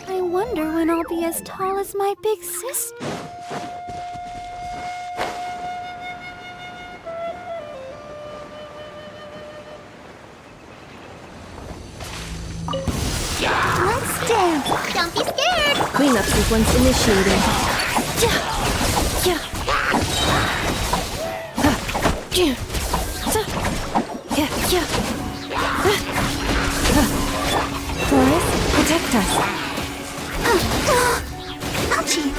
I wonder when I'll be as tall as my big sister. Let's dance! Don't be scared! Cleanup sequence initiated. Forest, protect us. Ouchie!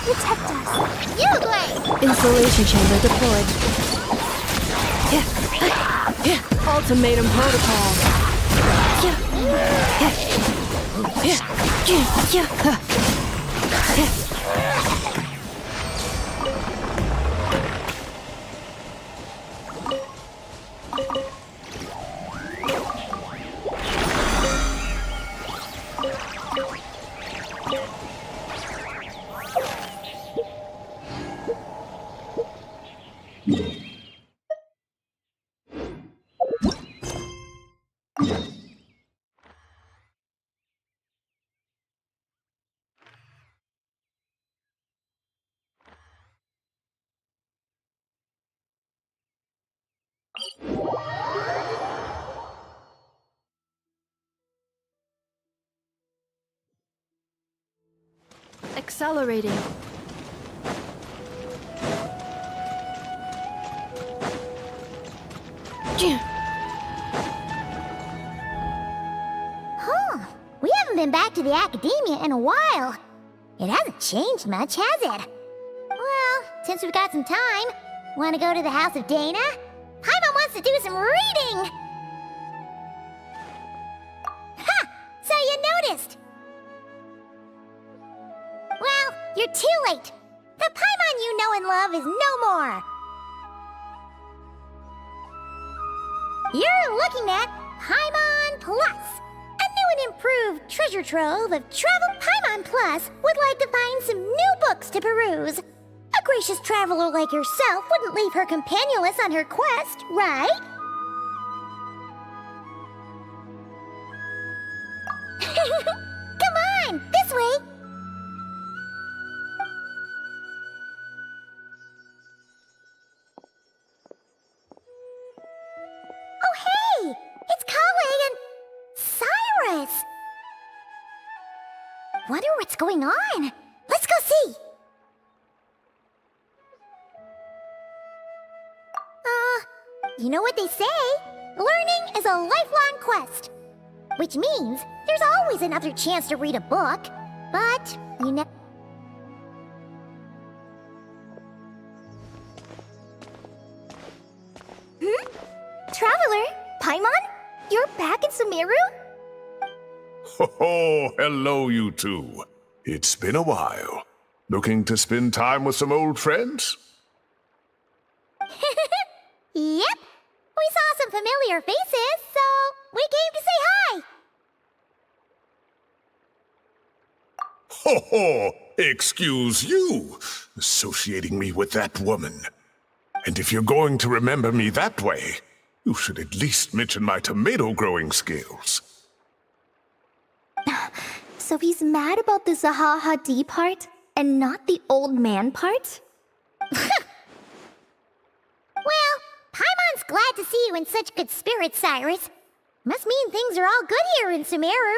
Protect us. You great! Insulation chamber deployed. Ultimatum protocol. Accelerating. Huh. We haven't been back to the academia in a while. It hasn't changed much, has it? Well, since we've got some time, want to go to the house of Dana? Paimon wants to do some reading! Ha! So you noticed! Well, you're too late. The Paimon you know and love is no more. You're looking at Paimon Plus. A new and improved treasure trove of Travel Paimon Plus would like to find some new books to peruse. A gracious traveler like yourself wouldn't leave her companionless on her quest, right? Come on, this way! Oh hey! It's Kale and Cyrus! Wonder what's going on. Let's go see! You know what they say? Learning is a lifelong quest. Which means there's always another chance to read a book. But, you know... Traveler? Paimon? You're back in Sumeru? Oh, hello, you two. It's been a while. Looking to spend time with some old friends? Yep. We saw some familiar faces, so we came to say hi. Ho ho! Excuse you, associating me with that woman. And if you're going to remember me that way, you should at least mention my tomato growing skills. So he's mad about the Zaha Hadid part and not the old man part? Well, Paimon's glad to see you in such good spirits, Cyrus. Must mean things are all good here in Sumeru.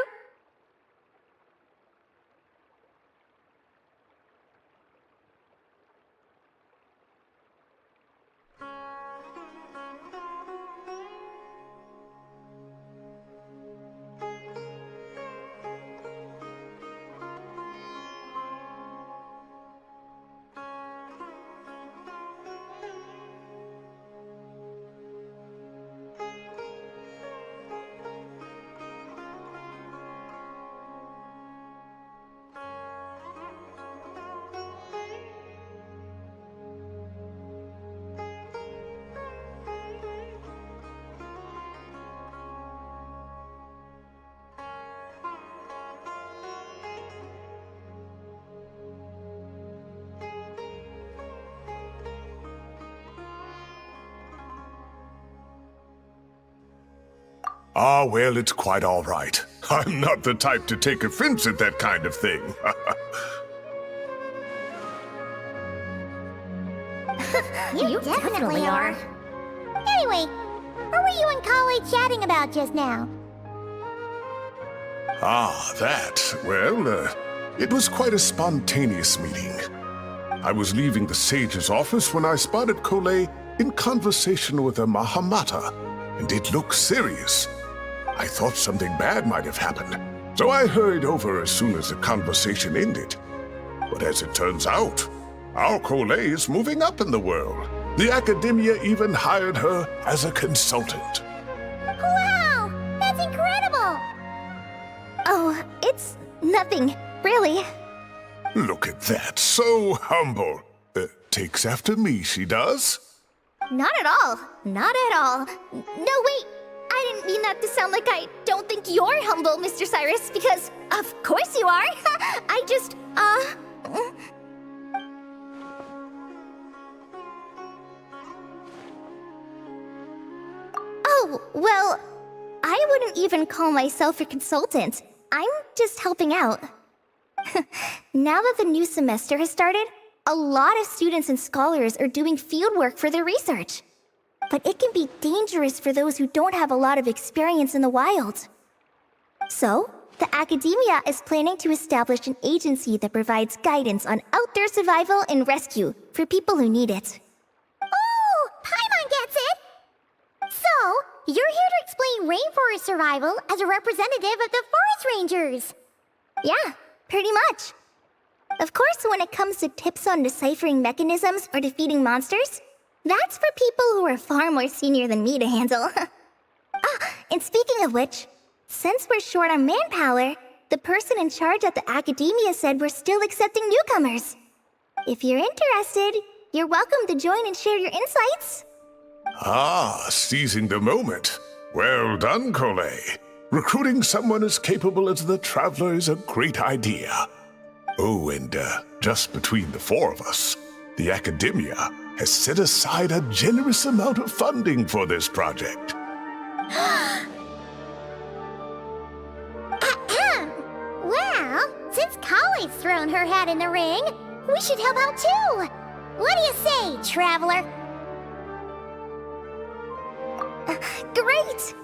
Ah, well, it's quite all right. I'm not the type to take offense at that kind of thing. You definitely are. Anyway, what were you and Kali chatting about just now? Ah, that. Well, it was quite a spontaneous meeting. I was leaving the sage's office when I spotted Kole in conversation with a Mahamata, and it looked serious. I thought something bad might have happened, so I hurried over as soon as the conversation ended. But as it turns out, our Kole is moving up in the world. The academia even hired her as a consultant. Wow! That's incredible! Oh, it's nothing, really. Look at that, so humble. Takes after me, she does. Not at all. Not at all. No, wait! I didn't mean that to sound like I don't think you're humble, Mr. Cyrus, because of course you are. I just, Oh, well, I wouldn't even call myself a consultant. I'm just helping out. Now that the new semester has started, a lot of students and scholars are doing fieldwork for their research. But it can be dangerous for those who don't have a lot of experience in the wild. So, the academia is planning to establish an agency that provides guidance on outdoor survival and rescue for people who need it. Oh, Paimon gets it! So, you're here to explain rainforest survival as a representative of the forest rangers. Yeah, pretty much. Of course, when it comes to tips on deciphering mechanisms or defeating monsters, that's for people who are far more senior than me to handle. And speaking of which, since we're short on manpower, the person in charge at the academia said we're still accepting newcomers. If you're interested, you're welcome to join and share your insights. Ah, seizing the moment. Well done, Kole. Recruiting someone as capable as the Traveler is a great idea. Oh, and just between the four of us, the academia has set aside a generous amount of funding for this project. Well, since Kali's thrown her hat in the ring, we should help out too. What do you say, Traveler? Great!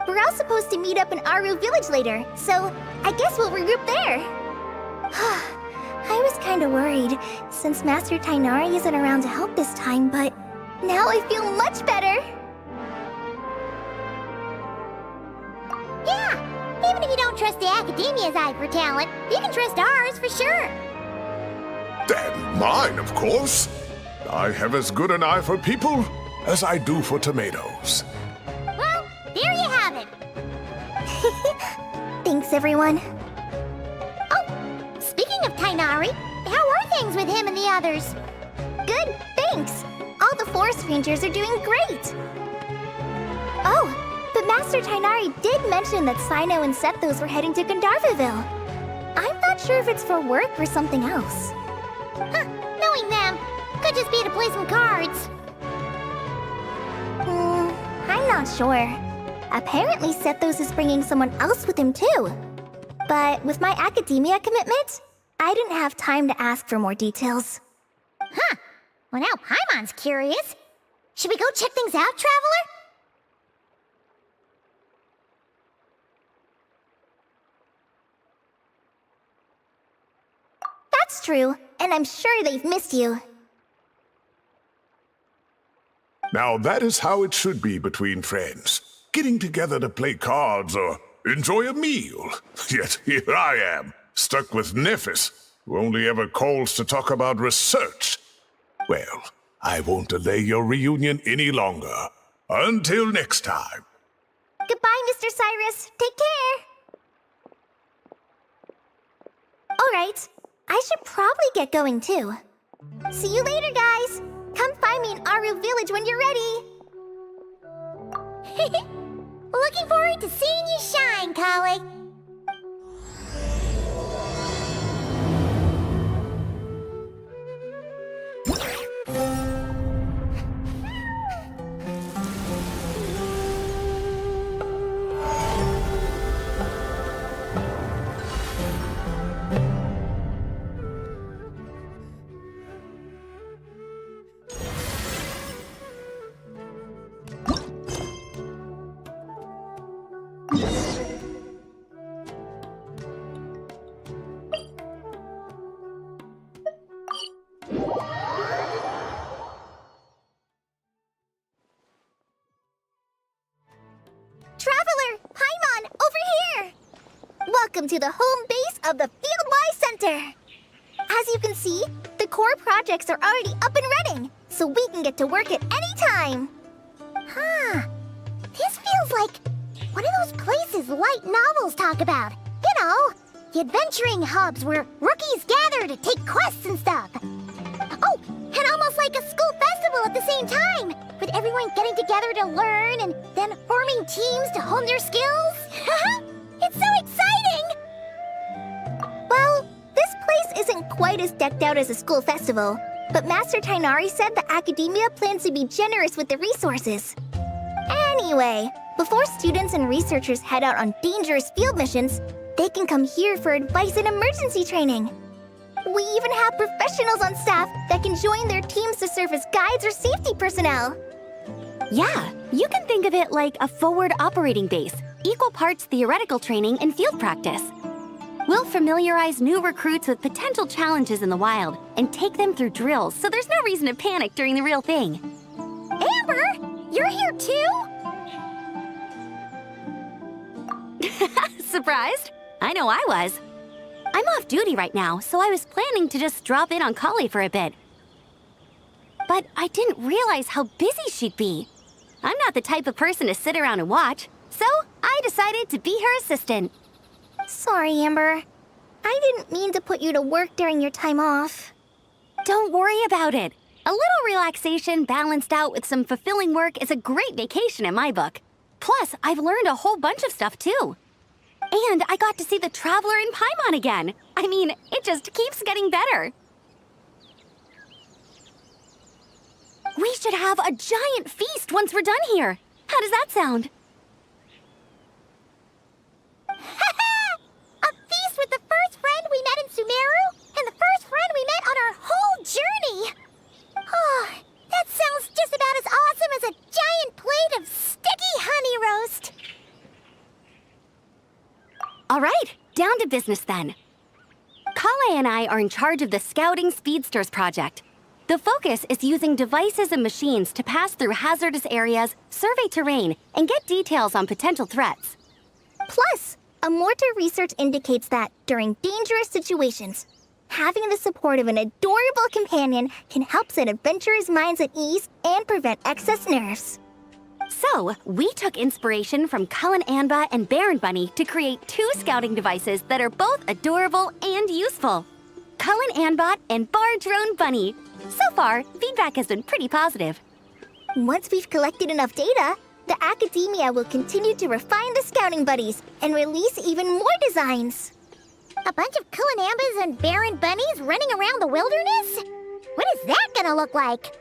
We're all supposed to meet up in Aru Village later, so I guess we'll regroup there. I was kinda worried, since Master Tainari isn't around to help this time, but now I feel much better! Yeah! Even if you don't trust the Academia's eye for talent, you can trust ours for sure! And mine, of course. I have as good an eye for people as I do for tomatoes. Well, there you have it! Thanks, everyone. Oh, speaking of Tainari, how are things with him and the others? Good, thanks. All the forest rangers are doing great. Oh, but Master Tainari did mention that Sino and Sethos were heading to Gandharvaville. I'm not sure if it's for work or something else. Huh, knowing them, could just be to play some cards. I'm not sure. Apparently Sethos is bringing someone else with him too. But with my academia commitment, I didn't have time to ask for more details. Huh. Well, now Paimon's curious. Should we go check things out, Traveler? That's true, and I'm sure they've missed you. Now that is how it should be between friends. Getting together to play cards or enjoy a meal. Yet here I am, stuck with Nephis, who only ever calls to talk about research. Well, I won't delay your reunion any longer. Until next time. Goodbye, Mr. Cyrus. Take care. All right. I should probably get going too. See you later, guys. Come find me in Aru Village when you're ready. Looking forward to seeing you shine, colleague. Traveler, Paimon, over here! Welcome to the home base of the Field-wise Center. As you can see, the core projects are already up and running, so we can get to work at any time. Huh. This feels like one of those places light novels talk about. You know, the adventuring hubs where rookies gather to take quests and stuff. Oh, and almost like a school festival at the same time, with everyone getting together to learn and then forming teams to hone their skills. It's so exciting! Well, this place isn't quite as decked out as a school festival, but Master Tainari said that Academia plans to be generous with the resources. Anyway, before students and researchers head out on dangerous field missions, they can come here for advice and emergency training. We even have professionals on staff that can join their teams to serve as guides or safety personnel. Yeah, you can think of it like a forward operating base, equal parts theoretical training and field practice. We'll familiarize new recruits with potential challenges in the wild and take them through drills so there's no reason to panic during the real thing. Amber, you're here too? Surprised? I know I was. I'm off duty right now, so I was planning to just drop in on Kali for a bit. But I didn't realize how busy she'd be. I'm not the type of person to sit around and watch, so I decided to be her assistant. Sorry, Amber. I didn't mean to put you to work during your time off. Don't worry about it. A little relaxation balanced out with some fulfilling work is a great vacation in my book. Plus, I've learned a whole bunch of stuff too. And I got to see the Traveler in Paimon again. I mean, it just keeps getting better. We should have a giant feast once we're done here. How does that sound? A feast with the first friend we met in Sumeru and the first friend we met on our whole journey. Oh, that sounds just about as awesome as a giant plate of sticky honey roast. All right, down to business then. Kale and I are in charge of the Scouting Speedsters project. The focus is using devices and machines to pass through hazardous areas, survey terrain, and get details on potential threats. Plus, Amorta research indicates that during dangerous situations, having the support of an adorable companion can help set adventurers' minds at ease and prevent excess nerves. So, we took inspiration from Cullen Anba and Baron Bunny to create 2 scouting devices that are both adorable and useful. Cullen Anbot and Bar Drone Bunny. So far, feedback has been pretty positive. Once we've collected enough data, the academia will continue to refine the scouting buddies and release even more designs. A bunch of Kulanambas and Baron Bunnies running around the wilderness? What is that gonna look like?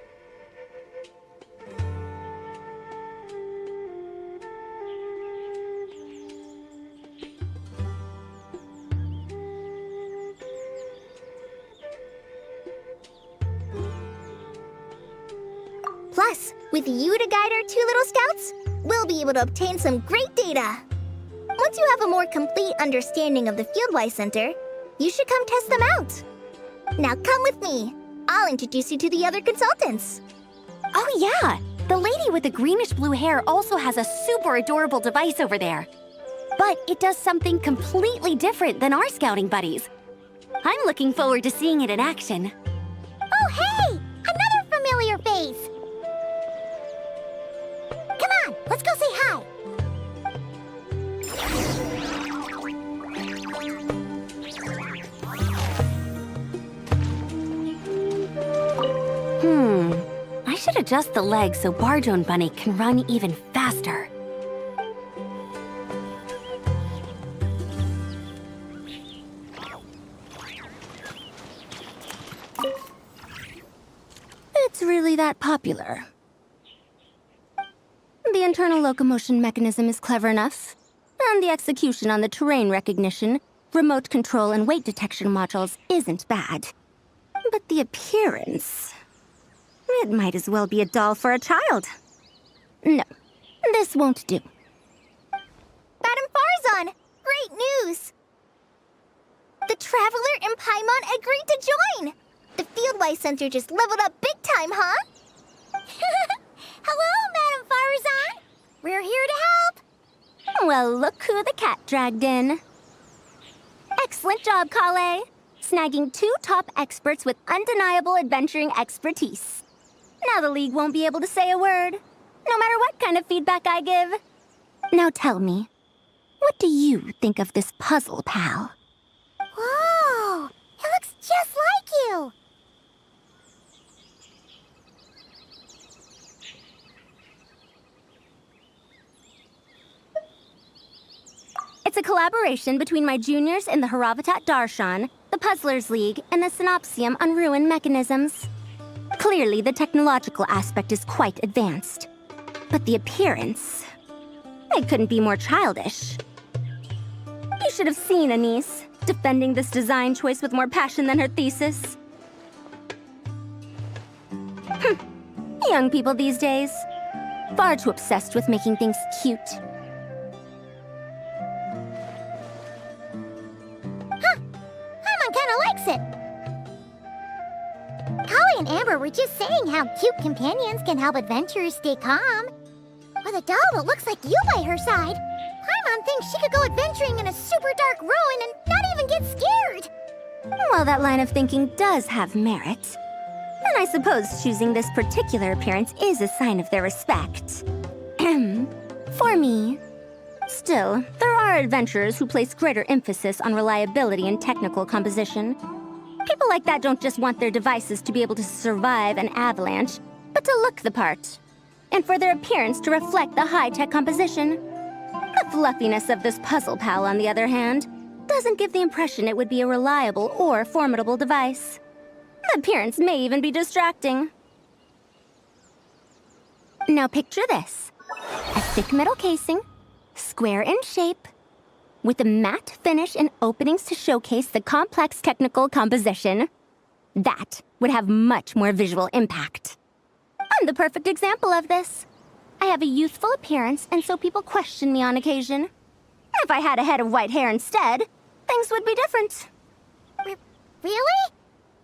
Plus, with you to guide our 2 little scouts, we'll be able to obtain some great data. Once you have a more complete understanding of the Fieldwise Center, you should come test them out. Now come with me. I'll introduce you to the other consultants. Oh yeah, the lady with the greenish-blue hair also has a super adorable device over there. But it does something completely different than our scouting buddies. I'm looking forward to seeing it in action. Oh, hey! Another familiar face! Come on, let's go say hi. I should adjust the legs so Bar Drone Bunny can run even faster. It's really that popular. The internal locomotion mechanism is clever enough, and the execution on the terrain recognition, remote control, and weight detection modules isn't bad. But the appearance... it might as well be a doll for a child. No, this won't do. Madam Farzan, great news! The Traveler and Paimon agreed to join! The Fieldwise Center just leveled up big time, huh? Hello, Madam Farzan! We're here to help! Well, look who the cat dragged in. Excellent job, Kale. Snagging 2 top experts with undeniable adventuring expertise. Now the League won't be able to say a word, no matter what kind of feedback I give. Now tell me, what do you think of this puzzle, pal? Whoa! It looks just like you! It's a collaboration between my juniors in the Haravatat Darshan, the Puzzlers League, and the Synopsium on Ruin Mechanisms. Clearly, the technological aspect is quite advanced. But the appearance... it couldn't be more childish. You should have seen Anise, defending this design choice with more passion than her thesis. Young people these days. Far too obsessed with making things cute. Paimon kinda likes it. Kali and Amber were just saying how cute companions can help adventurers stay calm. With a doll that looks like you by her side, Paimon thinks she could go adventuring in a super dark ruin and not even get scared. Well, that line of thinking does have merit. And I suppose choosing this particular appearance is a sign of their respect. For me. Still, there are adventurers who place greater emphasis on reliability and technical composition. People like that don't just want their devices to be able to survive an avalanche, but to look the part. And for their appearance to reflect the high-tech composition. The fluffiness of this puzzle pal, on the other hand, doesn't give the impression it would be a reliable or formidable device. The appearance may even be distracting. Now picture this. A thick metal casing, square in shape, with a matte finish and openings to showcase the complex technical composition. That would have much more visual impact. I'm the perfect example of this. I have a youthful appearance, and so people question me on occasion. If I had a head of white hair instead, things would be different. Really?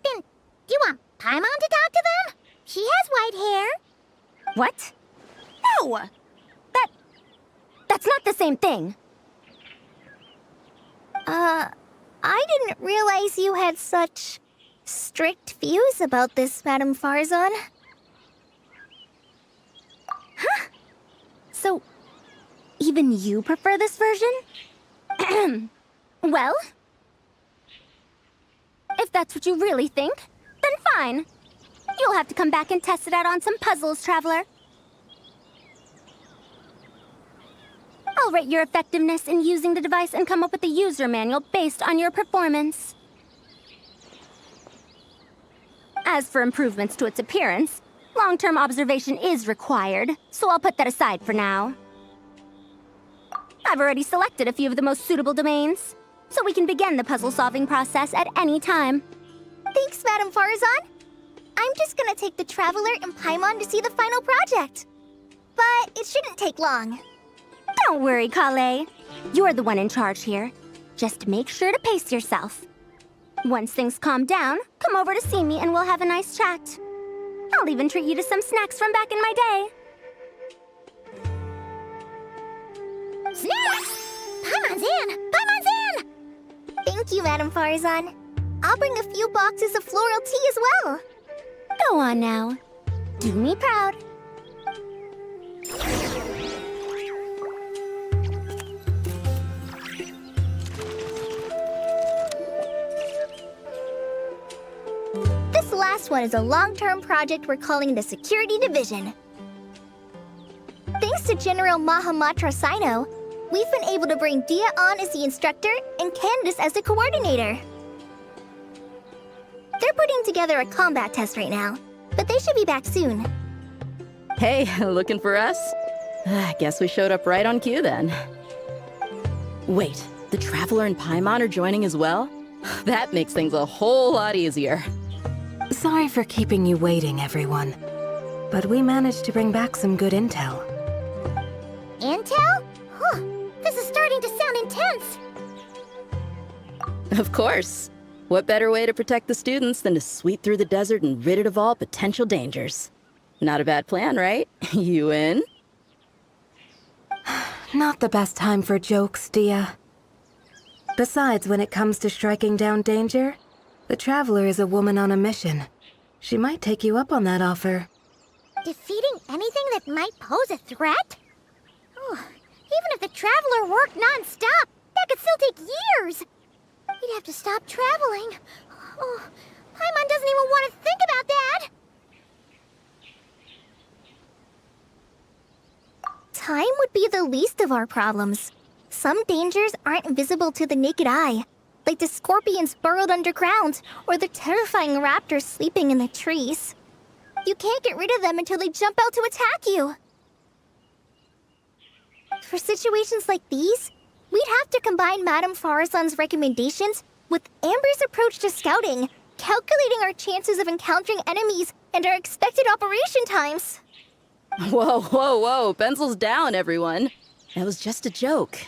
Then, do you want Paimon to talk to them? She has white hair. What? No! That's not the same thing. I didn't realize you had such strict views about this, Madam Farzan. So, even you prefer this version? Well, if that's what you really think, then fine. You'll have to come back and test it out on some puzzles, Traveler. I'll rate your effectiveness in using the device and come up with a user manual based on your performance. As for improvements to its appearance, long-term observation is required, so I'll put that aside for now. I've already selected a few of the most suitable domains, so we can begin the puzzle-solving process at any time. Thanks, Madam Farazan. I'm just gonna take the Traveler and Paimon to see the final project. But it shouldn't take long. Don't worry, Kale. You're the one in charge here. Just make sure to pace yourself. Once things calm down, come over to see me and we'll have a nice chat. I'll even treat you to some snacks from back in my day. Snacks! Paimon's in! Paimon's in! Thank you, Madam Farazan. I'll bring a few boxes of floral tea as well. Go on now. Do me proud. This last one is a long-term project we're calling the Security Division. Thanks to General Mahamatra Sino, we've been able to bring Dia on as the instructor and Candace as the coordinator. They're putting together a combat test right now, but they should be back soon. Hey, looking for us? Guess we showed up right on cue then. Wait, the Traveler and Paimon are joining as well? That makes things a whole lot easier. Sorry for keeping you waiting, everyone. But we managed to bring back some good intel. Intel? Huh, this is starting to sound intense. Of course. What better way to protect the students than to sweep through the desert and rid it of all potential dangers? Not a bad plan, right? You in? Not the best time for jokes, Dia. Besides, when it comes to striking down danger, the Traveler is a woman on a mission. She might take you up on that offer. Defeating anything that might pose a threat? Oh, even if the Traveler worked non-stop, that could still take years. He'd have to stop traveling. Oh, Paimon doesn't even want to think about that. Time would be the least of our problems. Some dangers aren't visible to the naked eye, like the scorpions burrowed underground or the terrifying raptors sleeping in the trees. You can't get rid of them until they jump out to attack you. For situations like these, we'd have to combine Madame Farazan's recommendations with Amber's approach to scouting, calculating our chances of encountering enemies and our expected operation times. Whoa, whoa, whoa, pencils down, everyone. That was just a joke.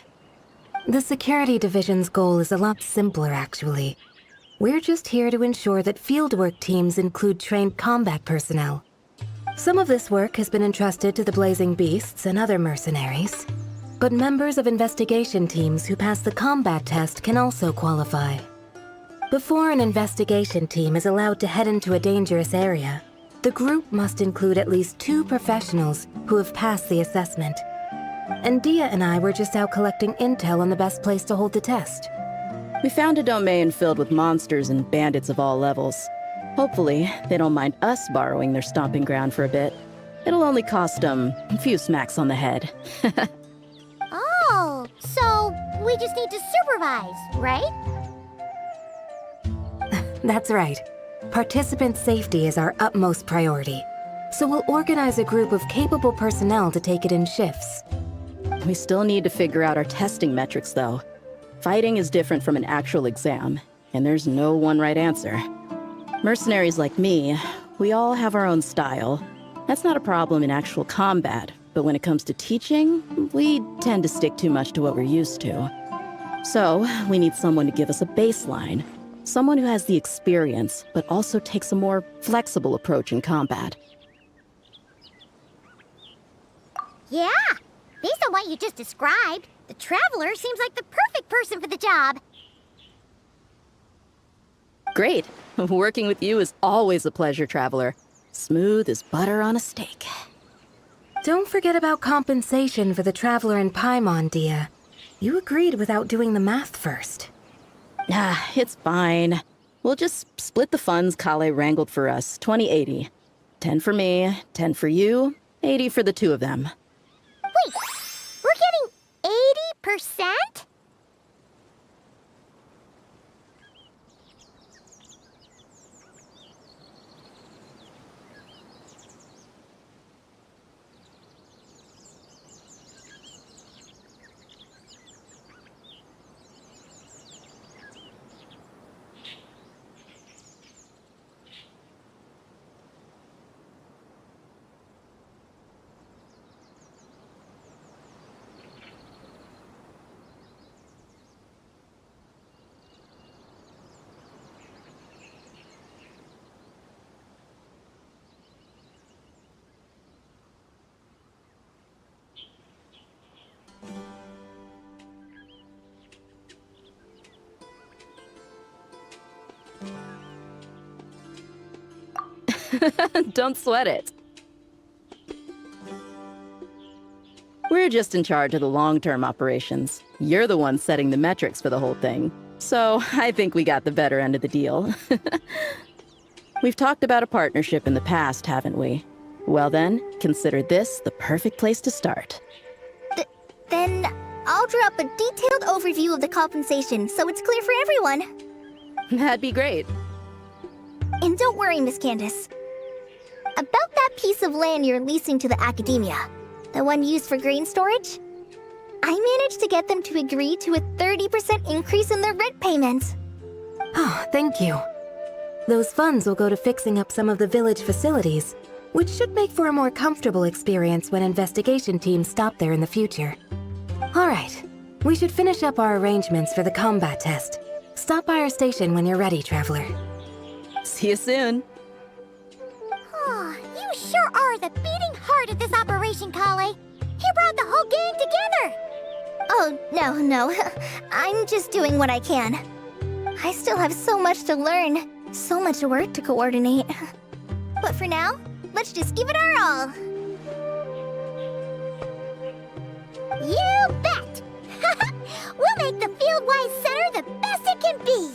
The Security Division's goal is a lot simpler, actually. We're just here to ensure that fieldwork teams include trained combat personnel. Some of this work has been entrusted to the Blazing Beasts and other mercenaries, but members of investigation teams who pass the combat test can also qualify. Before an investigation team is allowed to head into a dangerous area, the group must include at least 2 professionals who have passed the assessment. And Dia and I were just out collecting intel on the best place to hold the test. We found a domain filled with monsters and bandits of all levels. Hopefully, they don't mind us borrowing their stomping ground for a bit. It'll only cost them a few smacks on the head. Oh, so we just need to supervise, right? That's right. Participant safety is our utmost priority. So we'll organize a group of capable personnel to take it in shifts. We still need to figure out our testing metrics, though. Fighting is different from an actual exam, and there's no one right answer. Mercenaries like me, we all have our own style. That's not a problem in actual combat, but when it comes to teaching, we tend to stick too much to what we're used to. So, we need someone to give us a baseline. Someone who has the experience, but also takes a more flexible approach in combat. Yeah, based on what you just described, the Traveler seems like the perfect person for the job. Great. Working with you is always a pleasure, Traveler. Smooth as butter on a steak. Don't forget about compensation for the Traveler in Paimon, Dia. You agreed without doing the math first. Ah, it's fine. We'll just split the funds Kale wrangled for us, 20-80. 10 for me, 10 for you, 80 for the two of them. Wait, we're getting 80%? Don't sweat it. We're just in charge of the long-term operations. You're the one setting the metrics for the whole thing. So I think we got the better end of the deal. We've talked about a partnership in the past, haven't we? Well then, consider this the perfect place to start. Then I'll draw up a detailed overview of the compensation so it's clear for everyone. That'd be great. And don't worry, Miss Candace. About that piece of land you're leasing to the academia, the one used for grain storage, I managed to get them to agree to a 30% increase in their rent payments. Oh, thank you. Those funds will go to fixing up some of the village facilities, which should make for a more comfortable experience when investigation teams stop there in the future. All right, we should finish up our arrangements for the combat test. Stop by our station when you're ready, Traveler. See you soon. Oh, you sure are the beating heart of this operation, Kale. He brought the whole gang together. Oh, no. I'm just doing what I can. I still have so much to learn, so much work to coordinate. But for now, let's just give it our all. You bet! We'll make the Fieldwise Center the best it can be.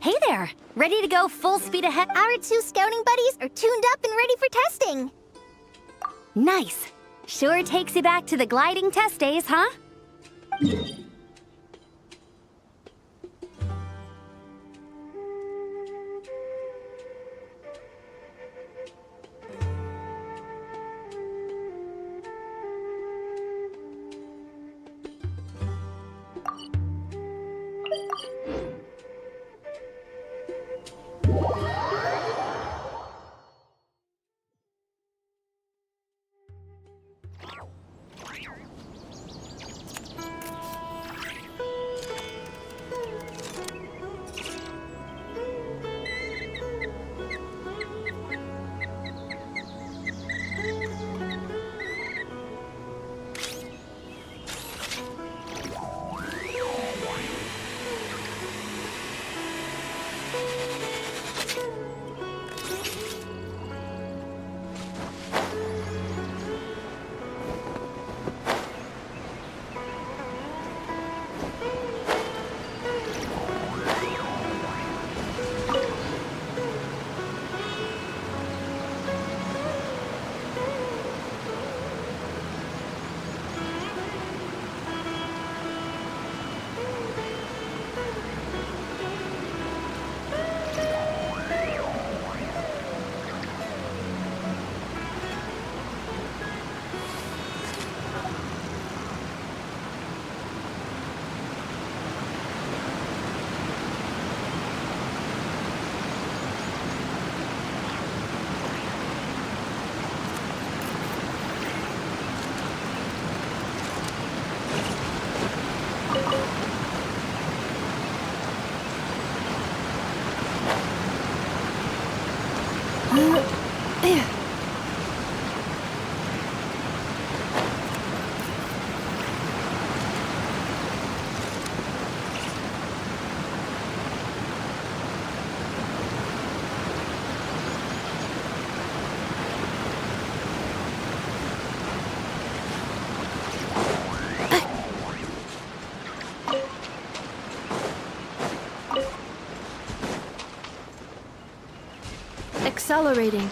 Hey there! Ready to go full speed ahead? Our two scouting buddies are tuned up and ready for testing. Nice! Sure takes you back to the gliding test days, huh? Accelerating.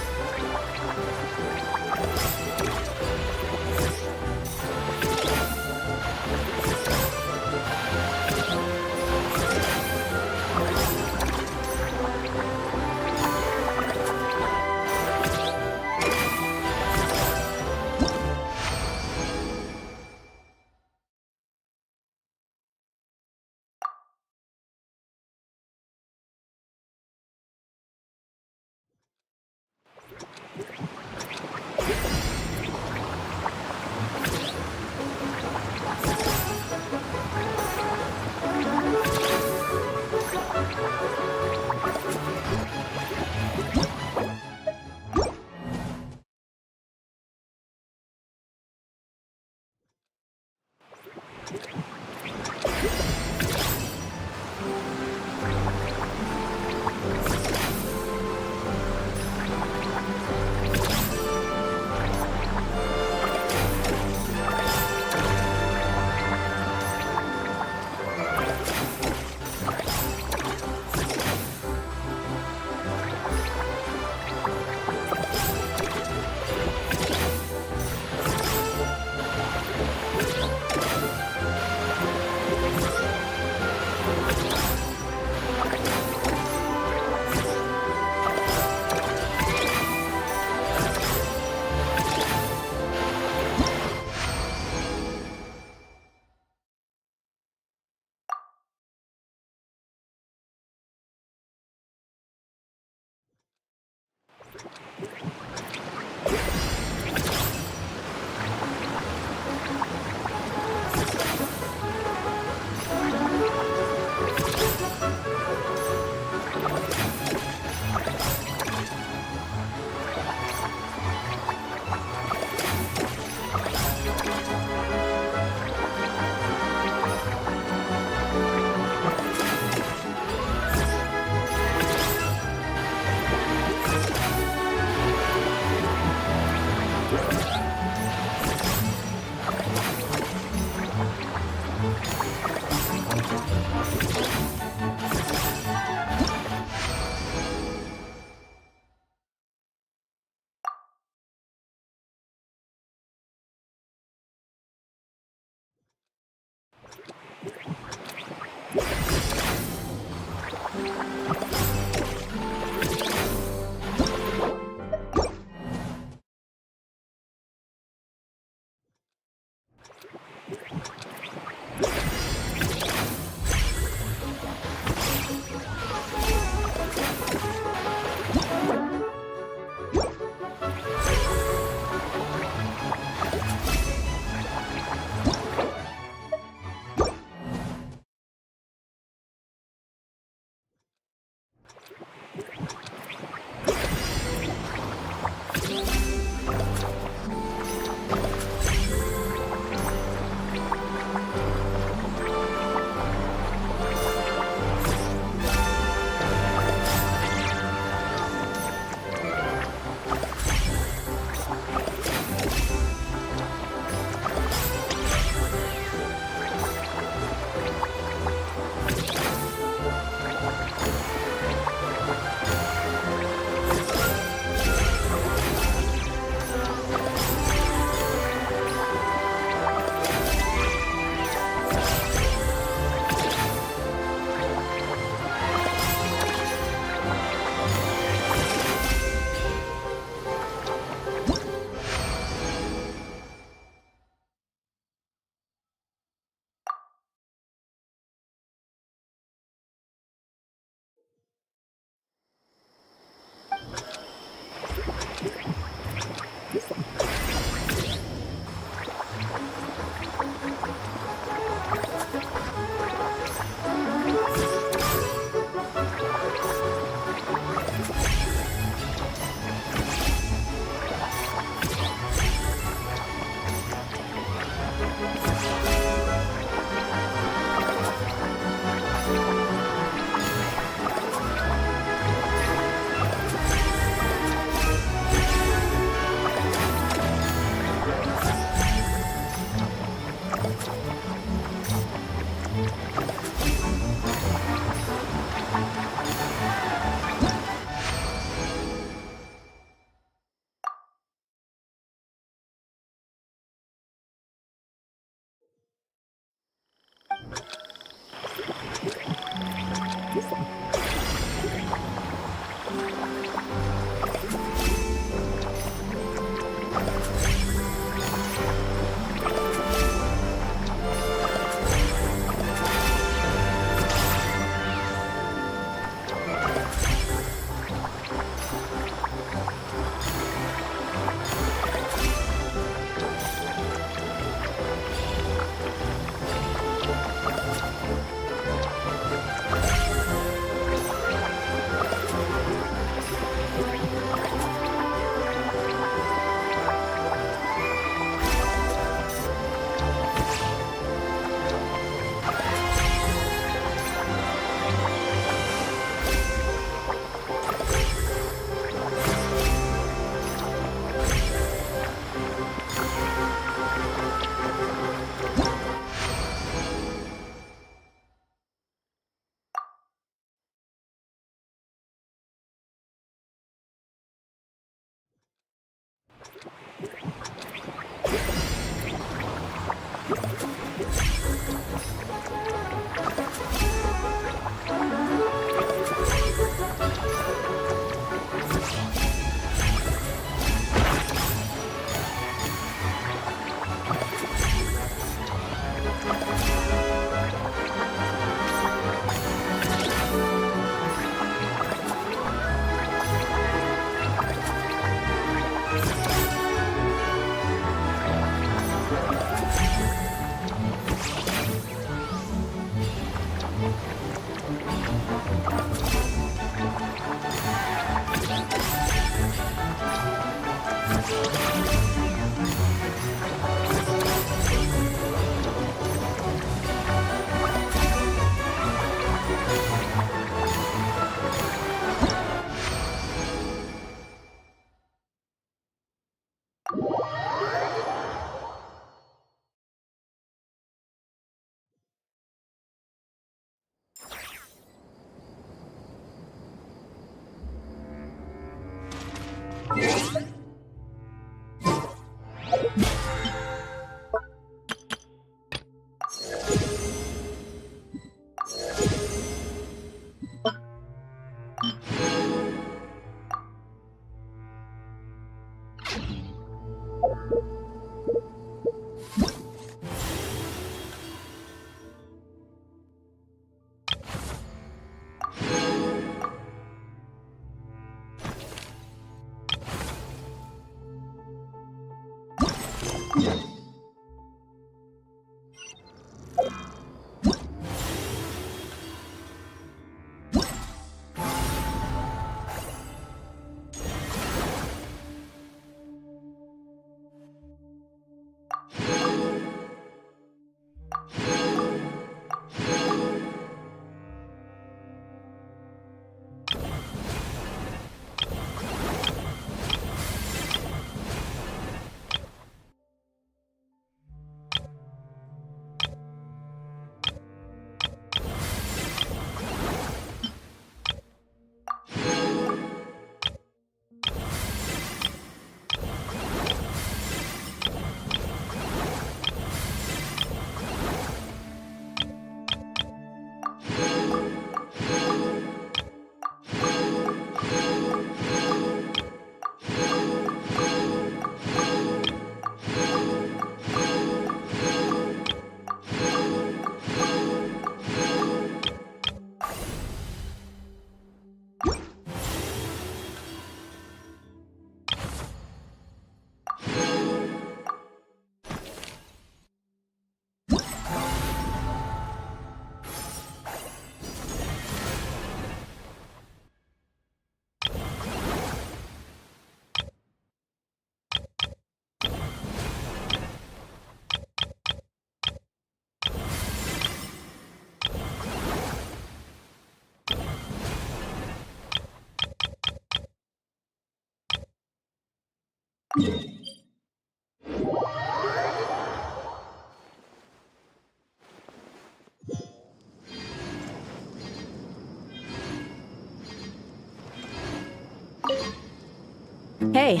Hey,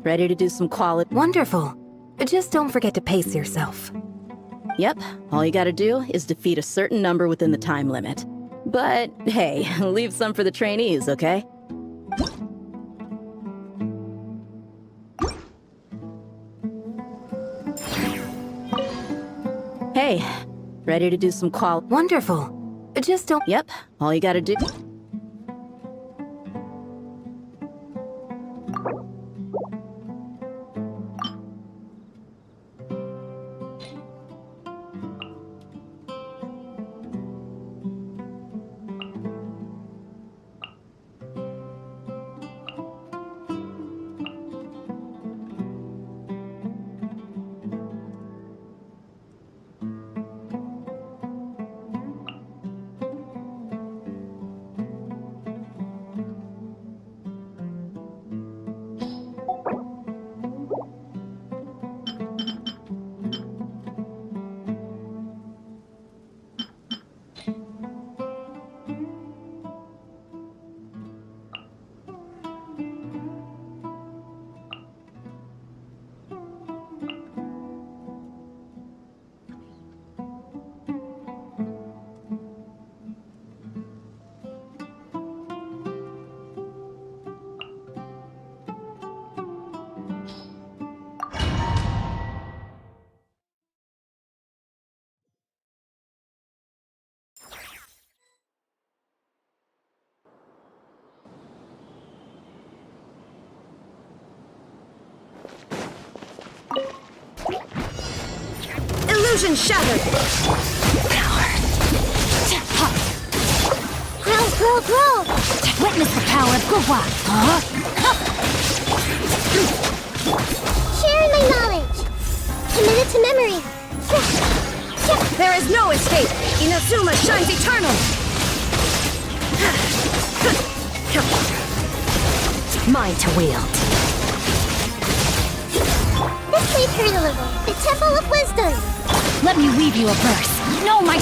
ready to do some quality? Wonderful. Just don't forget to pace yourself. Yep, all you gotta do is defeat a certain number within the time limit. But hey, leave some for the trainees, okay? Hey, ready to do some Wonderful. Just don't. Yep, all you gotta do. Illusion shattered! Grow! Witness the power of Gua. There is no escape! Inazuma shines eternal! Mine to wield. This way, Turtle, the Temple of Wisdom. Let me weave you a verse. No, my...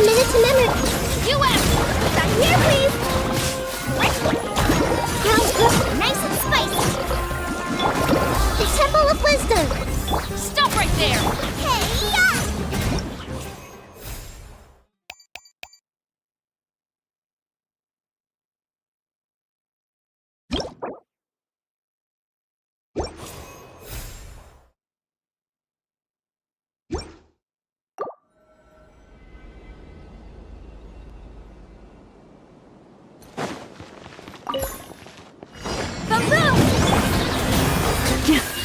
minute to memory. U.S. Back here, please. Nice and spicy. The Temple of Wisdom. Stop right there. Hey, yeah!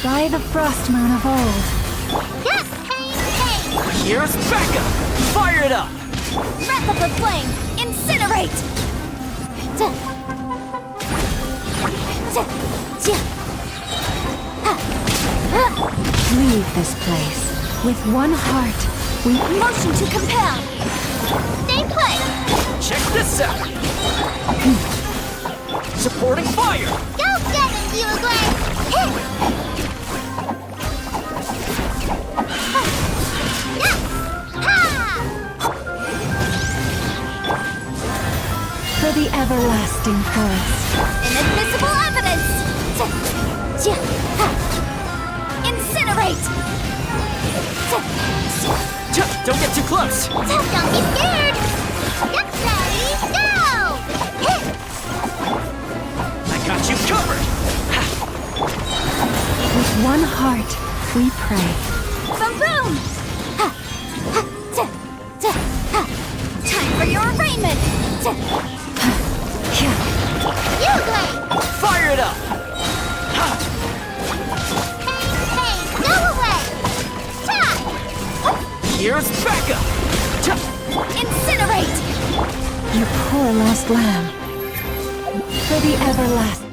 By the frost moon of old. Yeah, hey! Here's Becca! Fire it up! Wrap up the flame. Incinerate. Leave this place. With one heart, we Motion to compel. Stay put! Check this out! Supporting fire! Go get it, Uruguay! for the everlasting forest. Inadmissible evidence. Incinerate. Don't get too close! Don't be scared! Get ready, go! I got you covered! With one heart, we pray. Boom boom. Time for your arraignment. Uruguay! Fire it up! Hey, go away! Stop! Here's Becca! Incinerate. You poor lost lamb. For the everlasting.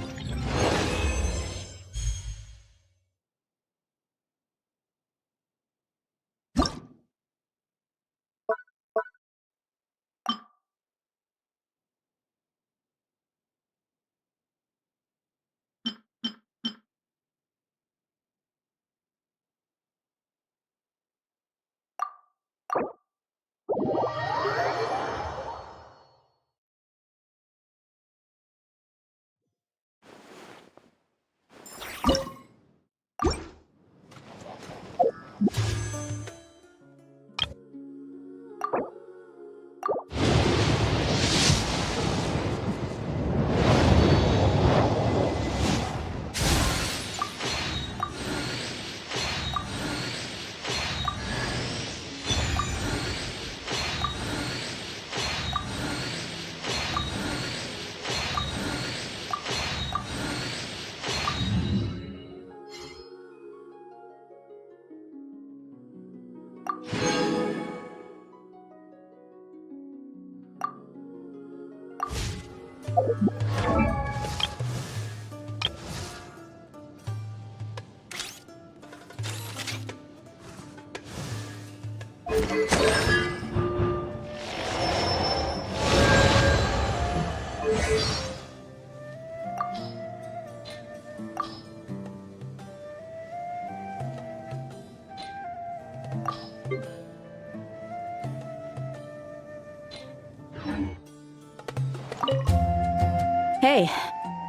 Hey,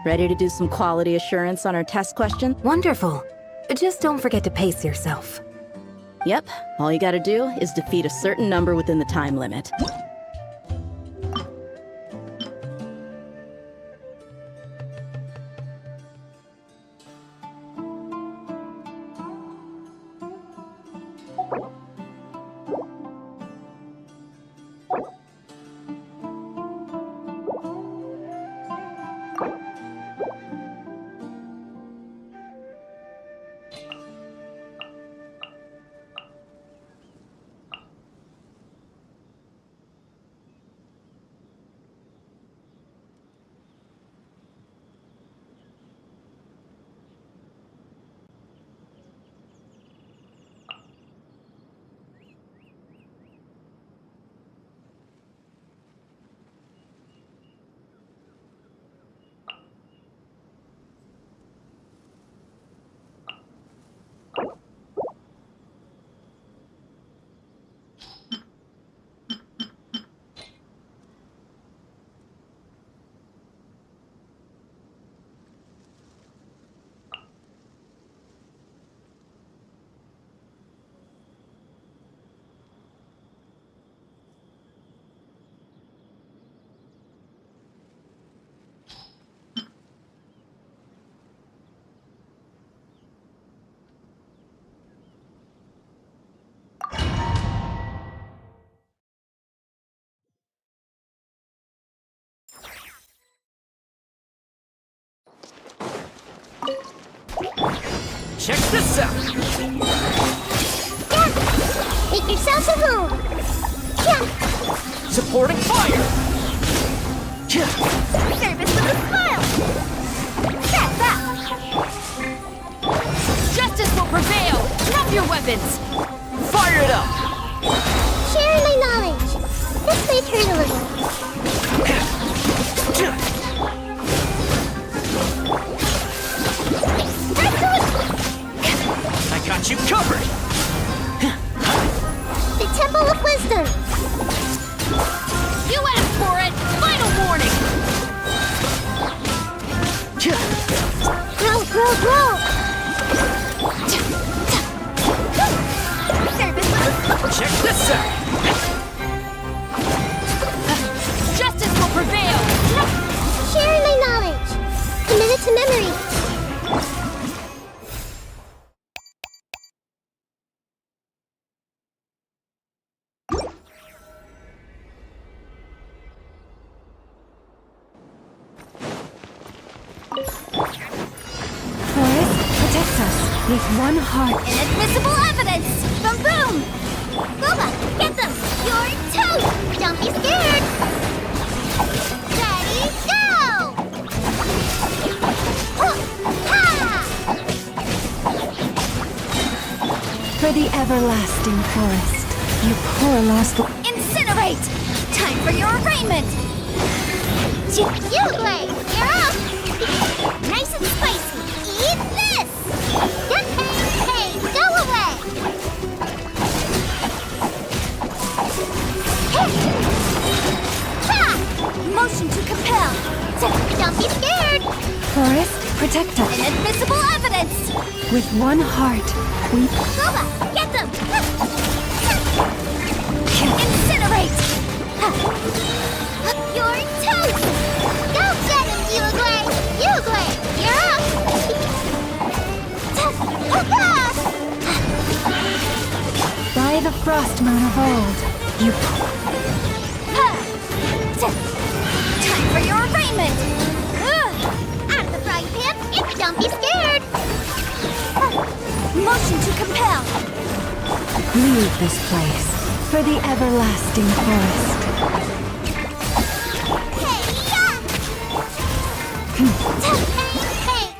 ready to do some quality assurance on our test question? Wonderful. Just don't forget to pace yourself. Yep, all you gotta do is defeat a certain number within the time limit. Check this out! Yeah! Make yourselves at home! Yeah! Supporting fire! Service with a smile! Check that! Justice will prevail! Drop your weapons! Fire it up! Sharing my knowledge! This may hurt a little. I got you covered! The Temple of Wisdom! You asked for it! Final warning! Grow, grow, grow! Service with a Check this out! Justice will prevail! Sharing my knowledge! Committed to memory! Forest protects us with one heart. Inadmissible evidence! Boom boom! Boba, get them! You're toast! Don't be scared! Ready, go! Ha! For the everlasting forest, you poor lost. Incinerate! Time for your arraignment! You Blade, you're up! Nice and spicy! Eat this! Good hey, go away! Ha! Motion to compel! Don't be scared! Forest protect us Inadmissible evidence! with one heart. We Boba, get them! Incinerate! You're toast! Go get him, Uglay! Uglay, you're up! by the frost moon of old. You Time for your arraignment! Out of the frying pan, it's don't be scared! Motion to compel! leave this place for the everlasting forest. Hey, yeah! Hey, hey!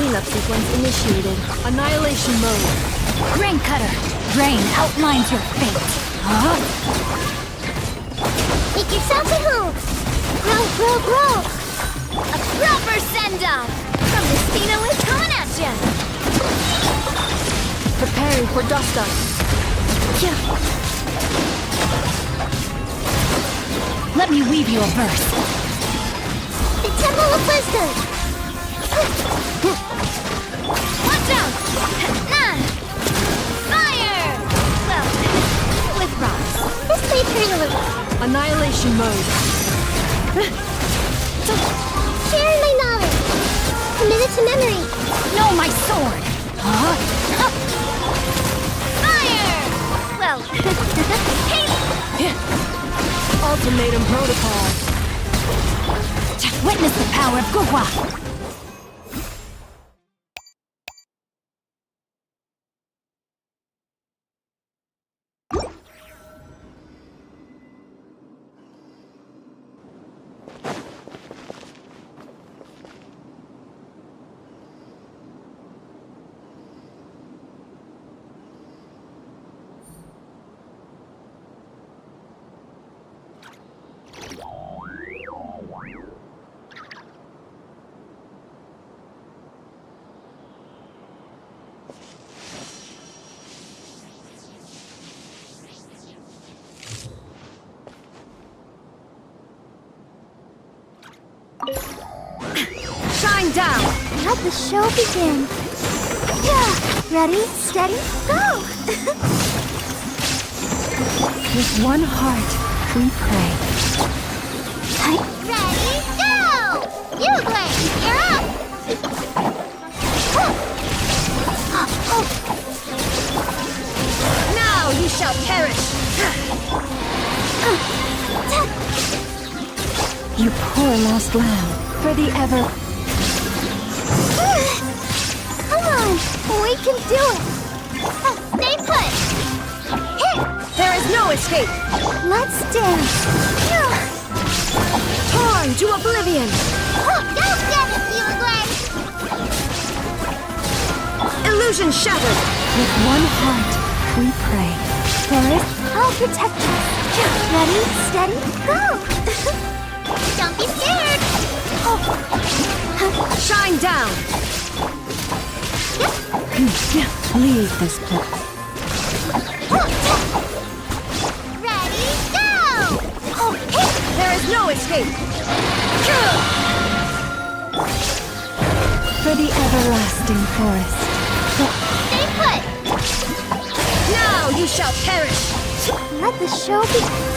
Cleanup sequence initiated. Annihilation mode. Grain cutter! Grain outlines your fate! Huh? Make yourselves at home! Grow, grow, grow! A proper send-off! From the Spino is coming at ya! Preparing for dust up. Let me weave you a verse. The Temple of Wisdom! Watch out! Fire! Well, with rocks. This may turn a little. Annihilation mode. Sharing my knowledge. Committed to memory. No, my sword! Huh? Fire! Well, hey! Ultimatum protocol. Witness the power of Gugwa! Shine down! Let the show begin. Yeah. Ready, steady, go! With one heart, we pray. Ready, go! You, Glenn, you're up! Now you shall perish! You poor lost lamb, for the ever... Come on, we can do it! Stay put! Hit! There is no escape! Let's dance! Torn to oblivion! Don't dance, you, Glenn! Illusion shattered! With one heart, we pray. Forest, I'll protect you. Ready, steady, go! Don't be scared! Shine down! Leave this place. Ready, go! There is no escape! For the everlasting forest. Stay put! Now you shall perish! Let the show begin.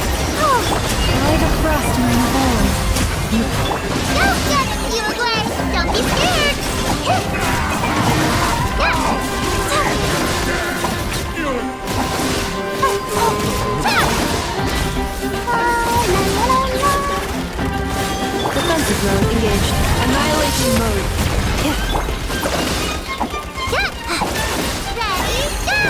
By the frost moon of old. Don't get it, you, Glenn! Don't be scared! Defensive mode engaged. Annihilation mode. Ready, go!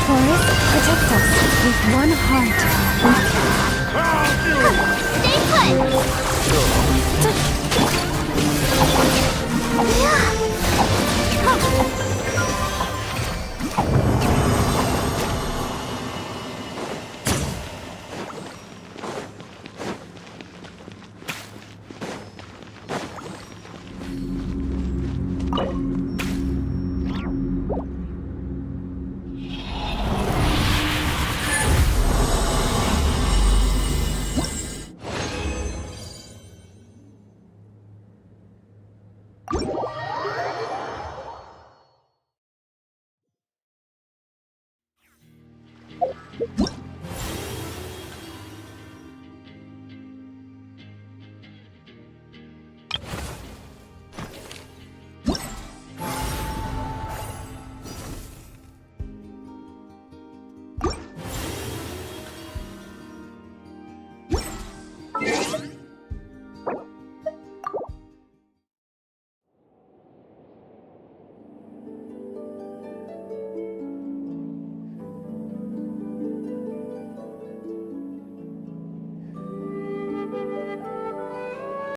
Forest, protect us. With one heart, we can.